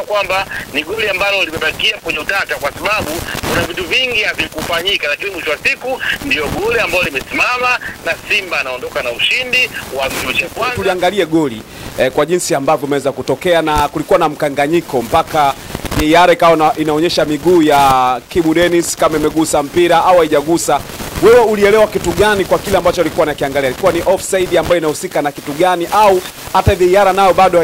kwamba ni goli ambalo limebakia kwenye utata kwa sababu kuna vitu vingi havikufanyika, lakini mwisho wa siku ndio goli ambalo limesimama na Simba anaondoka na ushindi wa mechi ya kwanza. Tuliangalie goli kwa jinsi ambavyo umeweza kutokea, na kulikuwa na mkanganyiko mpaka VAR ikawa inaonyesha miguu ya Kibu Denis kama imegusa mpira au haijagusa. Wewe ulielewa kitu gani kwa kile ambacho alikuwa anakiangalia? Ilikuwa ni offside ambayo inahusika na kitu gani, au hata VAR nayo bado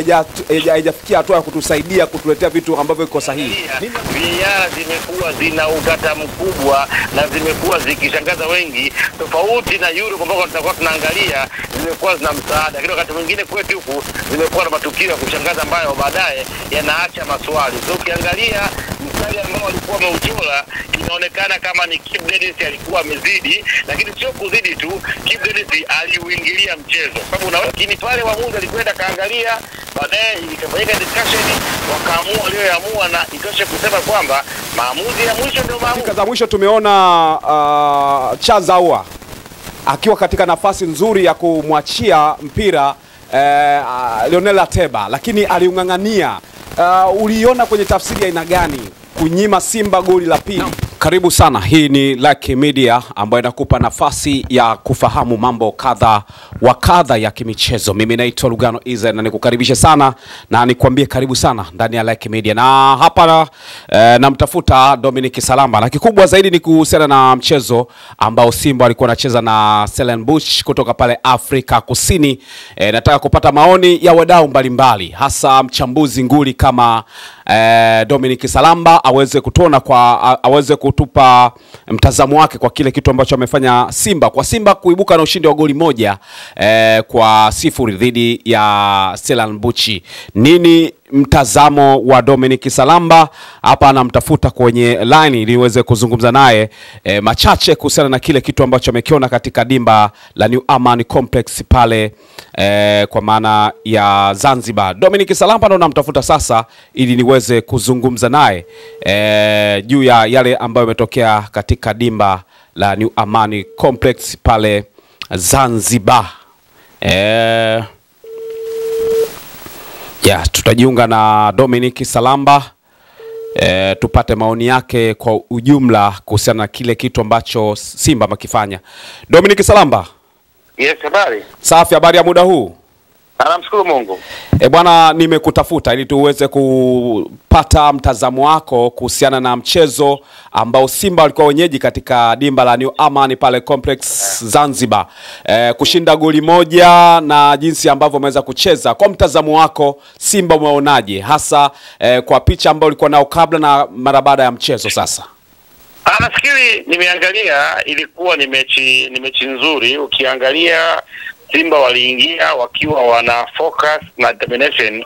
haijafikia hatua ya kutusaidia kutuletea vitu ambavyo iko sahihi? VAR zimekuwa zina utata mkubwa na zimekuwa zikishangaza wengi, tofauti na Euro ambao tutakuwa tunaangalia zimekuwa zina msaada. Lakini wakati mwingine kwetu huku zimekuwa na matukio ya kushangaza ambayo baadaye yanaacha maswali. So ukiangalia mstari ambao walikuwa wameuchora inaonekana kama ni Kibu Denis alikuwa amezidi, lakini sio kuzidi tu, Kibu Denis aliuingilia mchezo. Sababu na lakini pale waamuzi alikwenda kaangalia, baadaye ikafanyika discussion, wakaamua walioamua, na itoshe kusema kwamba maamuzi ya mwisho ndio maamuzi. Katika mwisho tumeona Chazawa akiwa katika nafasi nzuri ya kumwachia mpira Lionel Ateba, lakini aliungangania. Uliona kwenye tafsiri ya aina gani kunyima Simba goli la pili? Karibu sana, hii ni Lake Media ambayo inakupa nafasi ya kufahamu mambo kadha wa kadha ya kimichezo. Mimi naitwa Lugano Iza na nikukaribisha sana na nikwambie karibu sana ndani ya Lake Media. Na hapa namtafuta Dominic Salamba, na kikubwa zaidi ni kuhusiana na mchezo ambao Simba alikuwa anacheza na Stellenbosch kutoka pale Afrika Kusini. Nataka kupata maoni ya wadau mbalimbali, hasa mchambuzi nguli kama Dominic Salamba aweze kutupa mtazamo wake kwa kile kitu ambacho amefanya Simba. Kwa Simba kuibuka na ushindi wa goli 1-0 dhidi ya Stellenbosch. Nini mtazamo wa Dominic Salamba? Hapa anamtafuta kwenye line ili niweze kuzungumza naye machache kuhusiana na kile kitu ambacho amekiona katika dimba la New Amaan Complex pale kwa maana ya Zanzibar. Dominic Salamba ndo namtafuta sasa ili niweze kuzungumza naye juu ya yale ambayo yametokea katika dimba la New Amaan Complex pale Zanzibar. Tutajiunga na Dominic Salamba tupate maoni yake kwa ujumla kuhusiana na kile kitu ambacho Simba makifanya. Dominic Salamba. Yes, habari. Safi, habari ya muda huu? Namshukuru Mungu. Bwana, nimekutafuta ili tuweze kupata mtazamo wako kuhusiana na mchezo ambao Simba walikuwa wenyeji katika dimba la New Amaan pale Complex Zanzibar. Kushinda goli 1 na jinsi ambavyo wameweza kucheza. Kwa mtazamo wako Simba umeonaje, hasa kwa picha ambayo ulikuwa nao kabla na mara baada ya mchezo sasa? Nafikiri nimeangalia, ilikuwa ni mechi nzuri. Ukiangalia Simba waliingia wakiwa wana focus na determination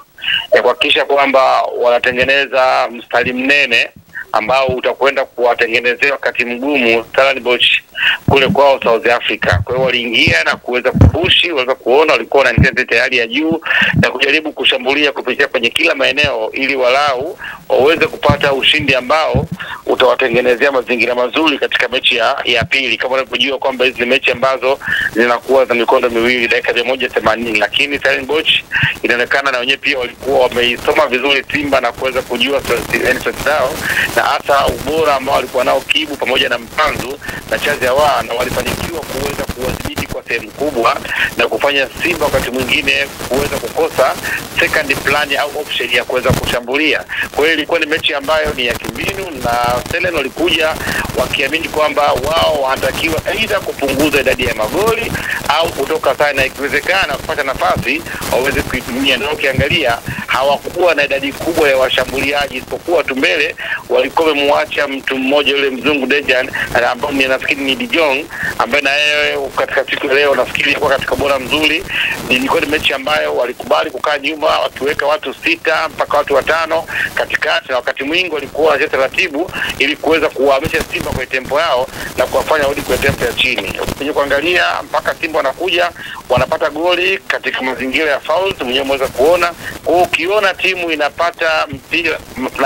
ya kuhakikisha kwamba wanatengeneza mstari mnene ambao utakwenda kuwatengenezea wakati mgumu Stellenbosch kule kwao South Africa. Kwa hiyo waliingia na kuweza kupushi, waweza kuona walikuwa na intensity tayari ya juu na kujaribu kushambulia kupitia kwenye kila maeneo ili walau waweze kupata ushindi ambao utawatengenezea mazingira mazuri katika mechi ya pili. Kama unavyojua kwamba hizi mechi ambazo zinakuwa za mikondo miwili dakika 180, lakini Stellenbosch inaonekana na wenyewe pia walikuwa wameisoma vizuri Simba na kuweza kujua strengths zao na hasa ubora ambao walikuwa nao Kibu pamoja na Mpanzu na Chazawa, na walifanikiwa kuweza kuwadhibiti kwa sehemu kubwa na kufanya Simba wakati mwingine kuweza kukosa second plan au option ya kuweza kushambulia. Kwa hiyo ilikuwa ni mechi ambayo ni ya kimbinu, na Stellenbosch walikuja wakiamini kwamba wao wanatakiwa aidha kupunguza idadi ya magoli au kutoka sana, ikiwezekana kupata nafasi waweze kuitumia. Na ukiangalia hawakuwa na idadi kubwa ya washambuliaji, isipokuwa tu mbele walikuwa wamemwacha mtu mmoja yule mzungu Dejan, ambao nafikiri ni De Jong, ambaye na yeye katika siku leo nafikiri alikuwa katika bora mzuri. Ilikuwa ni mechi ambayo walikubali kukaa nyuma wakiweka watu 6 mpaka watu 5 katikati, na wakati mwingi walikuwa wanacheza taratibu ili kuweza kuhamisha Simba kwa tempo yao na kuwafanya warudi kwa tempo ya chini. Ukija kuangalia mpaka Simba wanakuja wanapata goli katika mazingira ya fouls, mwenyewe mweza kuona. Kwa hiyo ukiona timu inapata mpira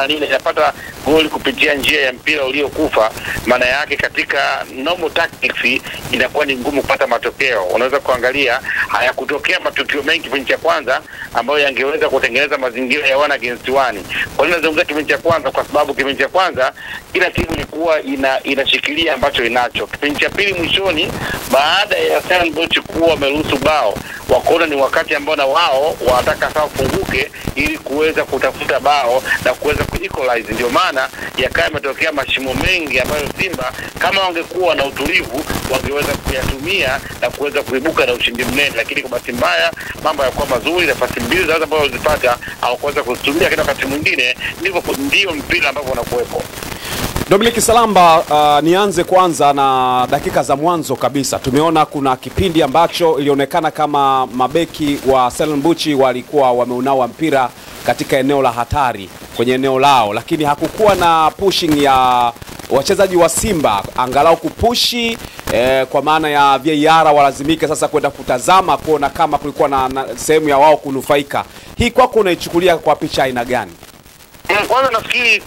inapata goli kupitia njia ya mpira uliokufa, maana yake katika normal tactics inakuwa ni ngumu kupata matokeo. Unaweza kuangalia hayakutokea matukio mengi kipindi cha kwanza ambayo yangeweza kutengeneza mazingira ya 1 against 1. Kwa nini nazungumza kipindi cha kwanza? Kwa sababu kipindi cha kwanza kila timu ilikuwa inashikilia ambacho inacho. Kipindi cha pili mwishoni, baada ya Stellenbosch kuwa wameruhusu bao, wakaona ni wakati ambao na wao wanataka sawa funguke ili kuweza kutafuta bao na kuweza ku-equalize. Ndio maana yakawa yametokea mashimo mengi ambayo Simba kama wangekuwa na utulivu wangeweza kuyatumia na kuweza kuibuka na ushindi mnene, lakini kwa bahati mbaya mambo yakuwa mazuri. Nafasi mbili za ambazo zilipata au kuweza kuzitumia, kila wakati mwingine ndio mpira ambao unakuwepo. Dominic Salamba, nianze kwanza na dakika za mwanzo kabisa. Tumeona kuna kipindi ambacho ilionekana kama mabeki wa Stellenbosch walikuwa wameunawa mpira katika eneo la hatari kwenye eneo lao, lakini hakukuwa na pushing ya wachezaji wa Simba angalau kupushi kwa maana ya VAR walazimike sasa kwenda kutazama kuona kama kulikuwa na sehemu ya wao kunufaika. Hii kwako unaichukulia kwa picha aina gani? Kwanza nafikiri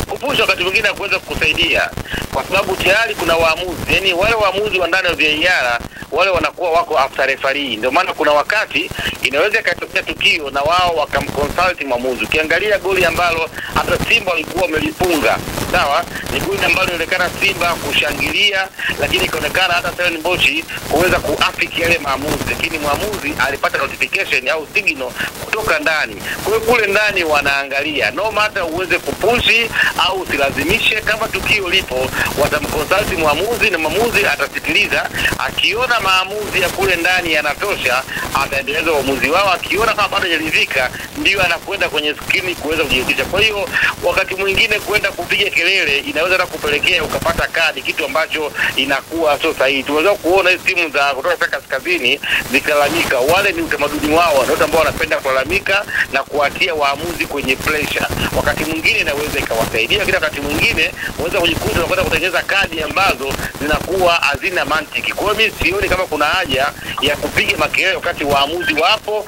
kupusha wakati mwingine kuweza kusaidia, kwa sababu tayari kuna waamuzi, yani wale waamuzi wa ndani ya VAR wale wanakuwa wako after referee. Ndio maana kuna wakati inaweza ikatokea tukio na wao wakamconsult mwamuzi. Ukiangalia goli ambalo hata Simba walikuwa wamelipunga, sawa, ni goli ambalo inaonekana Simba kushangilia, lakini ikaonekana hata Stellenbosch kuweza kuafiki yale maamuzi, lakini mwamuzi alipata notification au signal kutoka ndani. Kwa hiyo kule ndani wanaangalia, no matter uweze kupushi au usilazimishe, kama tukio lipo watamconsult mwamuzi na mwamuzi atasikiliza. Akiona maamuzi ya kule ndani yanatosha, ataendeleza uamuzi wao. Akiona kama bado hajaridhika, ndio anakwenda kwenye skrini kuweza kujiridhisha. Kwa hiyo wakati mwingine kwenda kupiga kelele inaweza hata kupelekea ukapata kadi, kitu ambacho inakuwa sio sahihi. Tunaweza kuona hizo timu za kutoka Afrika Kaskazini zikilalamika, wale ni utamaduni wao, watu ambao wanapenda kulalamika na kuatia waamuzi kwenye pressure. Wakati mwingine inaweza ikawasaidia, lakini wakati mwingine unaweza kujikuta unakwenda kutengeneza kadi ambazo zinakuwa hazina mantiki. Kwa hiyo mimi sioni kama kuna haja ya kupiga makelele wakati waamuzi wapo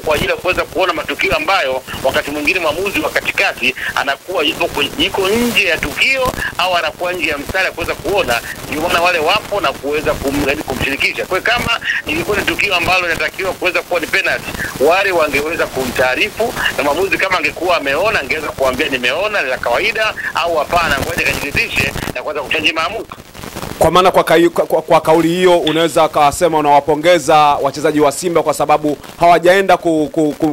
kwa ajili ya kuweza kuona matukio ambayo wakati mwingine mwamuzi wa katikati anakuwa yuko nje ya tukio au anakuwa nje ya mstari kuweza kuona. Ndio maana wale wapo na kuweza kumshirikisha. Kwa hiyo kama ilikuwa ni tukio ambalo linatakiwa kuweza kuwa ni penalty, wale wangeweza kumtaarifu, na mwamuzi kama angekuwa ameona angeweza kuambia nimeona, ni la kawaida au hapana, ngoja kajiridhishe na kuweza kuchangia maamuzi. Kwa maana kwa kauli hiyo unaweza kusema unawapongeza wachezaji wa Simba kwa sababu hawajaenda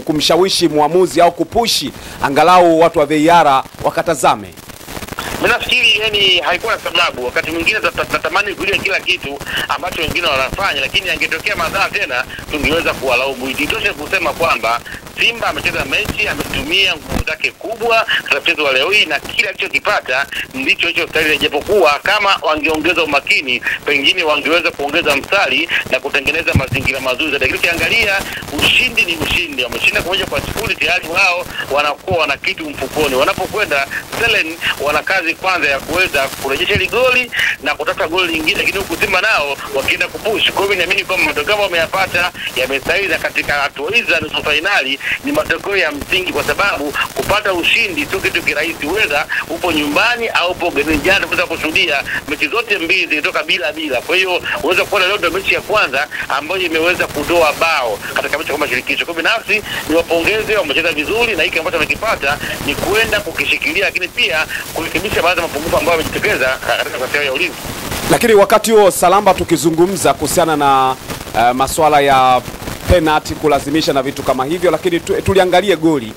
kumshawishi muamuzi au kupushi angalau watu wa VAR wakatazame. Mimi nafikiri yani haikuwa na sababu. Wakati mwingine tutatamani kulia kila kitu ambacho wengine wanafanya, lakini angetokea madhara tena tungeweza kuwalaumu. Itoshe kusema kwamba Simba amecheza mechi, ametumia nguvu zake kubwa katika mchezo wa leo hii, na kila alichokipata ndicho hicho stahili. Japokuwa kama wangeongeza umakini, pengine wangeweza kuongeza mstari na kutengeneza mazingira mazuri zaidi. Ukiangalia ushindi ni ushindi, wameshinda kwa 1-0, tayari wao wanakuwa wana kitu mfukoni. Wanapokwenda Stellen wana kazi kwanza ya kuweza kurejesha ile goli na kutafuta goli lingine, lakini huku Simba nao wakienda kupush. Kwa hiyo naamini kwamba matokeo wameyapata yamestahili, katika hatua hizi za nusu finali ni matokeo ya msingi, kwa sababu kupata ushindi sio kitu kirahisi. Weza upo nyumbani au upo ugenini. Jana tunaweza kushuhudia mechi zote mbili zilitoka bila. Kwa hiyo uweza kuona leo ndio mechi ya kwanza ambayo imeweza kutoa bao katika mechi kama shirikisho. Kwa binafsi niwapongeze, wamecheza vizuri, na hiki ambacho wamekipata ni kwenda kukishikilia, lakini pia kurekebisha baadhi ya mapungufu ambayo wamejitokeza katika kasi ya ulinzi. Lakini wakati huo Salamba, tukizungumza kuhusiana na masuala ya penalty kulazimisha na vitu kama hivyo, lakini tuliangalie goli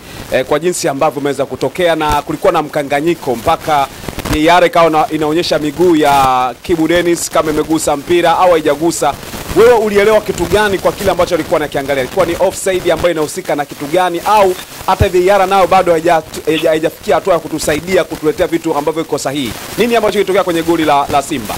kwa jinsi ambavyo umeweza kutokea, na kulikuwa na mkanganyiko mpaka VAR ikawa inaonyesha miguu ya Kibu Dennis kama imegusa mpira au haijagusa. Wewe ulielewa kitu gani kwa kile ambacho alikuwa anakiangalia? Ilikuwa ni offside ambayo inahusika na kitu gani, au hata VAR nayo bado haijafikia hatua ya kutusaidia kutuletea vitu ambavyo viko sahihi? Nini ambacho kilitokea kwenye goli la Simba?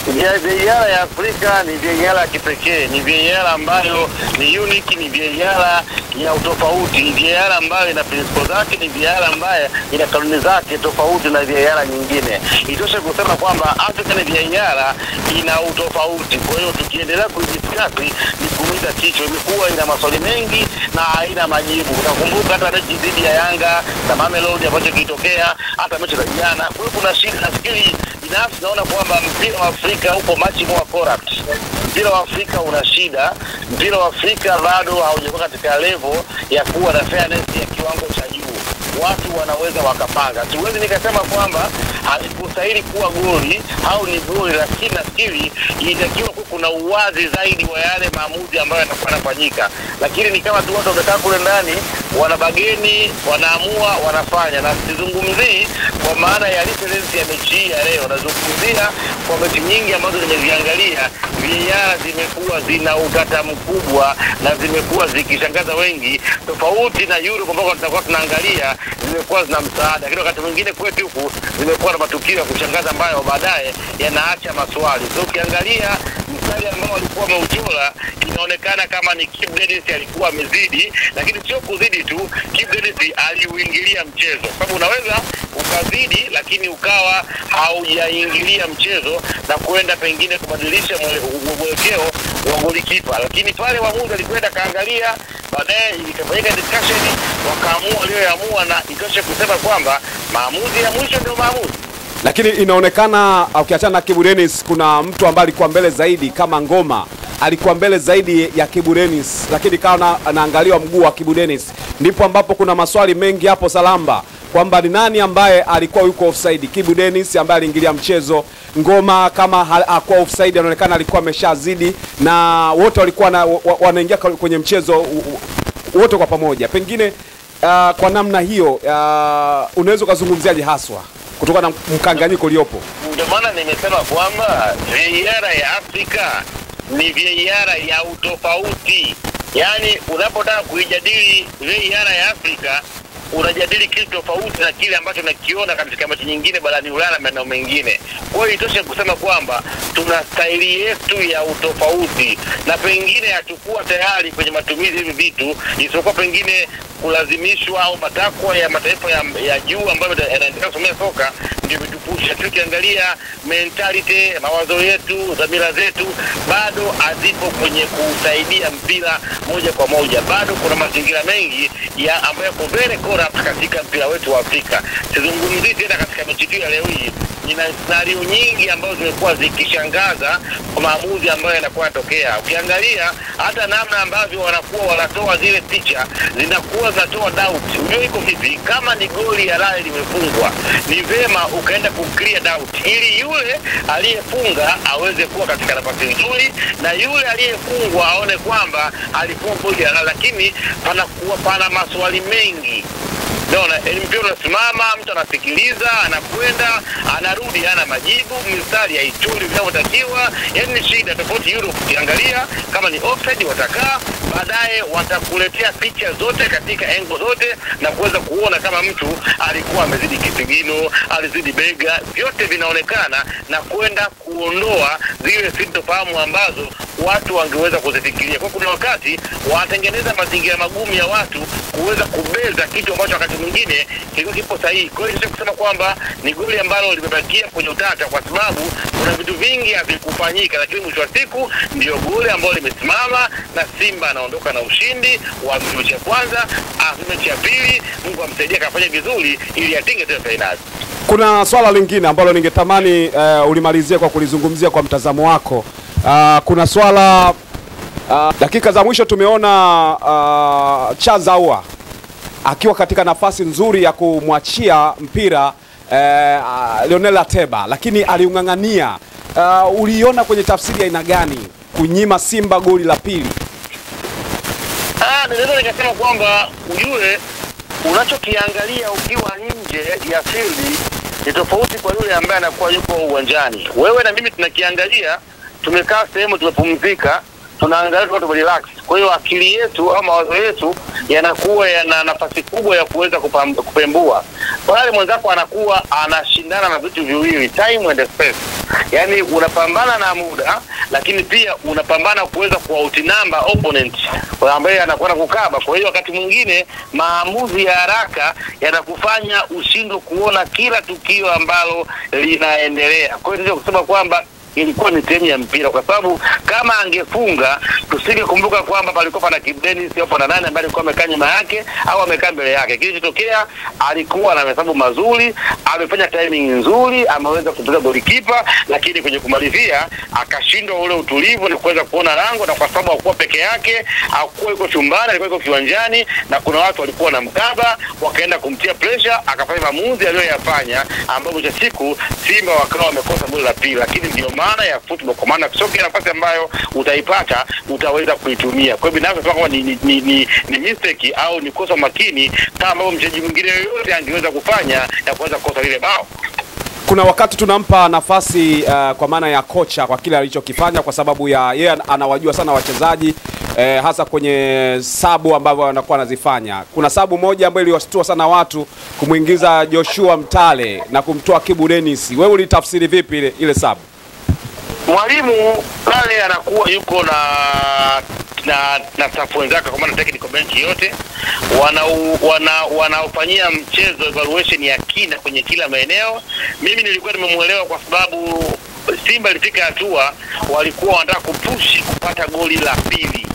VAR ya Afrika ni VAR ya kipekee, ni VAR ambayo ni unique, ni VAR ya utofauti, ni VAR ambayo ina principles zake, ni VAR ambayo ina kanuni zake tofauti na VAR nyingine. Itoshe kusema kwamba African VAR ina utofauti. Kwa hiyo tukiendelea kuidiscuss ni kuumiza kichwa, imekuwa ina maswali mengi na haina majibu. Utakumbuka hata mechi dhidi ya Yanga na Mamelodi ambacho kilitokea, hata mechi za jana. Kwa hiyo kuna shida. Nafikiri binafsi naona kwamba mpira wa Afrika uko much more corrupt. Mpira wa Afrika una shida. Mpira wa Afrika bado haujakuwa katika level ya kuwa na fairness ya kiwango cha juu. Watu wanaweza wakapanga. Siwezi nikasema kwamba halikustahili kuwa goli au ni goli, lakini nafikiri inatakiwa kuna uwazi zaidi wa yale maamuzi ambayo yanakuwa yanafanyika. Lakini ni kama tu watu wamekaa kule ndani, wanabageni, wanaamua, wanafanya. Na sizungumzii kwa maana ya reference ya mechi hii ya leo, nazungumzia kwa mechi nyingi ambazo nimeziangalia, VAR zimekuwa zina utata mkubwa na zimekuwa zikishangaza wengi, tofauti na Euro ambako tutakuwa tunaangalia zimekuwa zina msaada. Lakini wakati mwingine kwetu huku zimekuwa na matukio ya kushangaza ambayo baadaye yanaacha maswali. So ukiangalia mstari ambao walikuwa wameuchora, inaonekana kama ni Kibu Denis alikuwa amezidi, lakini sio kuzidi tu, Kibu Denis aliuingilia mchezo. Sababu unaweza ukazidi lakini ukawa haujaingilia mchezo na kwenda pengine kubadilisha mwelekeo wa golikipa. Lakini pale waamuzi alikwenda kaangalia, baadaye ikafanyika discussion, wakaamua walioamua, na itoshe kusema kwamba maamuzi ya mwisho ndio maamuzi. Lakini inaonekana ukiachana na Kibu Denis, kuna mtu ambaye alikuwa mbele zaidi kama Ngoma, alikuwa mbele zaidi ya Kibu Denis, lakini kama anaangaliwa mguu wa Kibu Denis, ndipo ambapo kuna maswali mengi hapo Salamba kwamba ni nani ambaye alikuwa yuko offside. Kibu Denis ambaye aliingilia mchezo, Ngoma kama hakuwa offside, anaonekana alikuwa ameshazidi, na wote walikuwa wanaingia kwenye mchezo wote kwa pamoja. Pengine kwa namna hiyo unaweza kuzungumziaje haswa kutokana na mkanganyiko uliopo? Ndio maana nimesema kwamba VAR ya Afrika ni VAR ya utofauti. Yaani unapotaka kuijadili VAR ya Afrika, unajadili kitu tofauti na kile ambacho tunakiona katika mechi nyingine barani Ulaya na maeneo mengine. Kwa hiyo itoshe kusema kwamba tuna staili yetu ya utofauti, na pengine hatakuwa tayari kwenye matumizi hivi vitu, isipokuwa pengine kulazimishwa au matakwa ya mataifa ya juu ambayo yanaendelea kusomea soka ndio vitupusha. Tukiangalia mentality, mawazo yetu, dhamira zetu bado hazipo kwenye kusaidia mpira moja kwa moja. Bado kuna mazingira mengi ya ambayo kwa very corrupt katika mpira wetu wa Afrika. Sizungumzii tena katika mechi ya leo hii, nina scenario nyingi ambazo zimekuwa zikishangaza kwa maamuzi ambayo yanakuwa yanatokea. Ukiangalia hata namna ambavyo wanakuwa wanatoa zile picha, zinakuwa zinatoa doubt. Unajua iko vipi? Kama ni goli ya Lali limefungwa, ni vema ukaenda ku-clear doubt ili yule aliyefunga aweze kuwa katika nafasi nzuri na yule aliyefungwa aone kwamba alifunga goli ya Lali. Lakini pana maswali mengi. Naona mpira unasimama, mtu anasikiliza, anakwenda, anarudi, hana majibu, mstari haichuli vinavyotakiwa. Yaani ni shida tofauti. Europe ukiangalia kama ni offside watakaa, baadaye watakuletea picha zote katika angle zote na kuweza kuona kama mtu alikuwa amezidi kisigino, alizidi bega, vyote vinaonekana na kwenda kuondoa zile sintofahamu ambazo watu wangeweza kuzifikiria. Kwa kuna wakati watengeneza mazingira magumu ya watu kuweza kubeza kitu ambacho wakati mwingine kilikuwa kipo sahihi. Kwa hiyo kusema kwamba ni goli ambalo limebakia kwenye utata kwa sababu kuna vitu vingi havikufanyika, lakini mwisho wa siku ndio goli ambalo limesimama na Simba anaondoka na ushindi wa mechi ya kwanza. Mechi ya pili Mungu amsaidie akafanya vizuri ili atinge tena finali. Kuna swala lingine ambalo ningetamani ulimalizie kwa kulizungumzia kwa mtazamo wako. Kuna swala dakika za mwisho tumeona Chazaua akiwa katika nafasi nzuri ya kumwachia mpira Lionel Ateba, lakini aliungangania. Uliona kwenye tafsiri ya aina gani kunyima Simba goli la pili? Naweza nikasema kwamba ujue unachokiangalia ukiwa nje ya field ni tofauti kwa yule ambaye anakuwa yuko uwanjani. Wewe na mimi tunakiangalia, tumekaa sehemu tumepumzika, tunaangalia tu relax. Kwa hiyo akili yetu au mawazo yetu yanakuwa yana nafasi kubwa ya kuweza kupembua. Pale mwenzako anakuwa anashindana na vitu viwili, time and space. Yaani unapambana na muda, lakini pia unapambana kuweza ku-outnumber opponent ambaye anakwenda kukaba. Kwa hiyo wakati mwingine maamuzi ya haraka yanakufanya ushindwe kuona kila tukio ambalo linaendelea. Kwa hiyo ndio kusema kwamba ilikuwa ni timu ya mpira, kwa sababu kama angefunga tusingekumbuka kwamba palikuwa pana Kibu Denis au pana nani ambaye alikuwa amekaa nyuma yake au amekaa mbele yake. Kilichotokea alikuwa na hesabu mazuri, amefanya timing nzuri, ameweza kupiga golikipa, lakini kwenye kumalizia akashindwa ule utulivu na kuweza kuona lango, na kwa sababu hakuwa peke yake, hakuwa yuko chumbani, alikuwa yuko kiwanjani na kuna watu walikuwa na mkaba, wakaenda kumtia pressure, akafanya maamuzi aliyoyafanya ambapo mwisho siku Simba wakawa wamekosa goli la pili. Lakini ndio maana ya football, kwa maana sio kila nafasi ambayo utaipata utaweza kuitumia. Kwa hiyo binafsi kama ni mistake au ni kosa makini kama ambavyo mchezaji mwingine yoyote angeweza kufanya na kuweza kukosa lile bao. Kuna wakati tunampa nafasi kwa maana ya kocha kwa kile alichokifanya, kwa sababu ya yeye anawajua sana wachezaji hasa kwenye sabu ambavyo anakuwa anazifanya. Kuna sabu moja ambayo iliwashtua sana watu, kumuingiza Joshua Mtale na kumtoa Kibu Denis. Wewe ulitafsiri vipi ile sabu? Mwalimu pale anakuwa yuko na staff wenzake, kwa maana technical bench yote wanaofanyia mchezo evaluation ya kina kwenye kila maeneo. Mimi nilikuwa nimemuelewa kwa sababu Simba ilifika hatua walikuwa wanataka kupushi kupata goli la pili,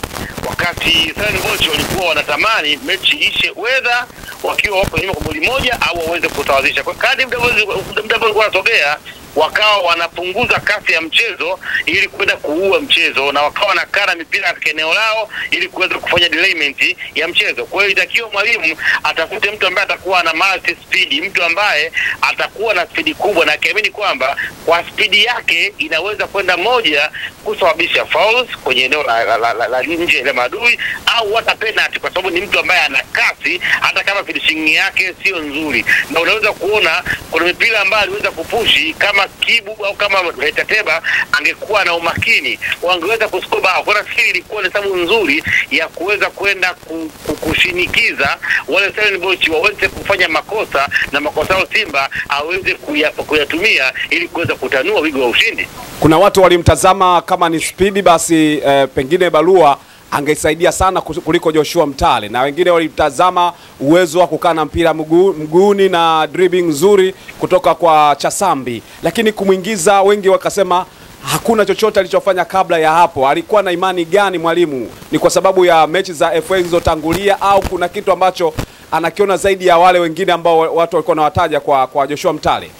wakati Stellenbosch walikuwa wanatamani mechi ishe whether wakiwa wako nyuma kwa goli moja au waweze kusawazisha. Kwa kadri muda unasogea wakawa wanapunguza kasi ya mchezo ili kwenda kuua mchezo, na wakawa wanakana mipira katika eneo lao ili kuweza kufanya delayment ya mchezo. Kwa hiyo itakiwa mwalimu atafute mtu ambaye atakuwa na multi speed, mtu ambaye atakuwa na speed kubwa na akiamini kwamba kwa speed yake inaweza kwenda moja kusababisha fouls kwenye eneo la nje la maadui au hata penalty, kwa sababu ni mtu ambaye ana kasi hata kama finishing yake sio nzuri. Na unaweza kuona kuna mipira ambayo aliweza kupushi kama Kibu au kama Hetateba angekuwa na umakini wangeweza kuscore bao. Kwa nafikiri ilikuwa ni sababu nzuri ya kuweza kwenda kushinikiza wale Stellenbosch waweze kufanya makosa, na makosa yao Simba aweze kuyatumia ili kuweza kutanua wigo wa ushindi. Kuna watu walimtazama kama ni speed basi pengine Barua angesaidia sana kuliko Joshua Mtale, na wengine walitazama uwezo wa kukaa na mpira mguuni na dribbling nzuri kutoka kwa Chasambi, lakini kumuingiza wengi wakasema hakuna chochote alichofanya kabla ya hapo. Alikuwa na imani gani mwalimu? Ni kwa sababu ya mechi za FA zilizotangulia au kuna kitu ambacho anakiona zaidi ya wale wengine ambao watu walikuwa nawataja kwa Joshua Mtale?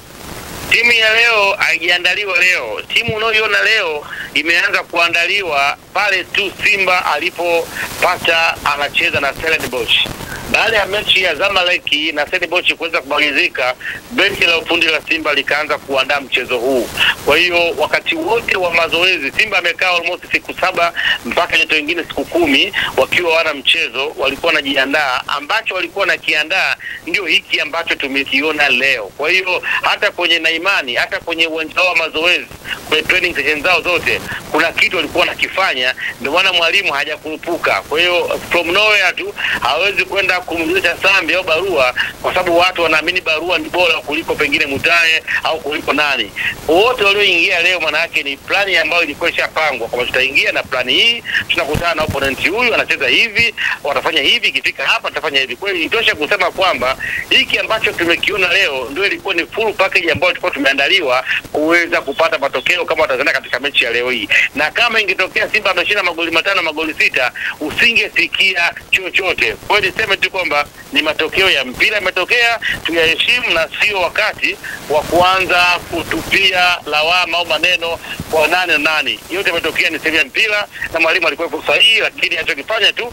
Timu ya leo haijaandaliwa leo. Timu unayoiona leo imeanza kuandaliwa pale tu Simba alipopata anacheza na Stellenbosch. Baada ya mechi ya Zamalek na Stellenbosch kuweza kumalizika, benchi la ufundi la Simba likaanza kuandaa mchezo huu. Kwa hiyo wakati wote wa mazoezi Simba amekaa almost siku 7 mpaka nyeto wengine siku 10 wakiwa wana mchezo, walikuwa wanajiandaa. Ambacho walikuwa nakiandaa ndio hiki ambacho tumekiona leo. Kwa hiyo hata kwenye na imani, hata kwenye uwanja wa mazoezi, kwenye training sessions zao zote kuna kitu walikuwa nakifanya, ndio maana mwalimu hajakurupuka. Kwa hiyo from nowhere tu hawezi kwenda kumjulisha Sambi au Barua, kwa sababu watu wanaamini Barua ni bora kuliko pengine Mutaye au kuliko nani. Wote walioingia leo maana yake ni plani ambayo ilikuwa ishapangwa, kwa tutaingia na plani hii, tunakutana na opponent huyu anacheza hivi, watafanya hivi, ikifika hapa tutafanya hivi. Kwa hiyo itosha kusema kwamba hiki ambacho tumekiona leo ndio ilikuwa ni full package ambayo tulikuwa tumeandaliwa kuweza kupata matokeo kama Tanzania katika mechi ya leo hii. Na kama ingetokea Simba ameshinda magoli 5 magoli 6, usingesikia chochote. Kwa hiyo niseme tu kwamba ni matokeo ya mpira yametokea, tuyaheshimu na sio wakati wa kuanza kutupia lawama au maneno kwa nani. Yote yametokea ni sehemu ya mpira na mwalimu alikuwa sahihi, lakini alichokifanya tu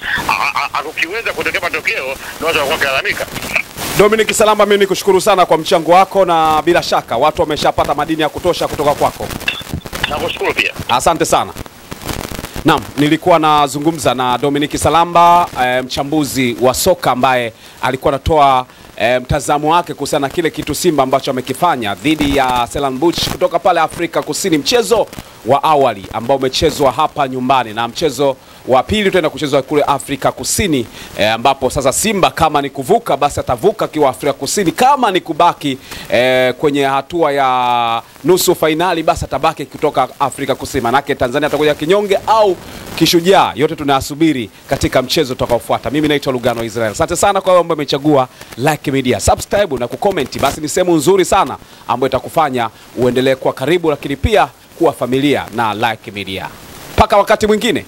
akiweza kutokea matokeo ndio watu wako kulalamika. Dominic Salamba, mimi nikushukuru sana kwa mchango wako, na bila shaka watu wameshapata madini ya kutosha kutoka kwako. Nakushukuru pia. Asante sana. Naam, nilikuwa nazungumza na Dominic Salamba, mchambuzi wa soka ambaye alikuwa anatoa mtazamo wake kuhusiana na kile kitu Simba ambacho amekifanya dhidi ya Stellenbosch kutoka pale Afrika Kusini, mchezo wa awali ambao umechezwa hapa nyumbani, na mchezo wa pili utaenda kuchezwa kule Afrika Kusini, ambapo sasa Simba kama ni kuvuka basi atavuka kiwa Afrika Kusini, kama ni kubaki kwenye hatua ya nusu fainali basi atabaki kutoka Afrika Kusini. Manake Tanzania atakuja kinyonge au kishujaa, yote tunayasubiri katika mchezo utakaofuata. Mimi naitwa Lugano Israel. Asante sana kwa wale ambao wamechagua Like Media. Subscribe na kucomment, basi ni sehemu nzuri sana ambayo itakufanya uendelee kuwa karibu, lakini pia kuwa familia na Like Media. Mpaka wakati mwingine.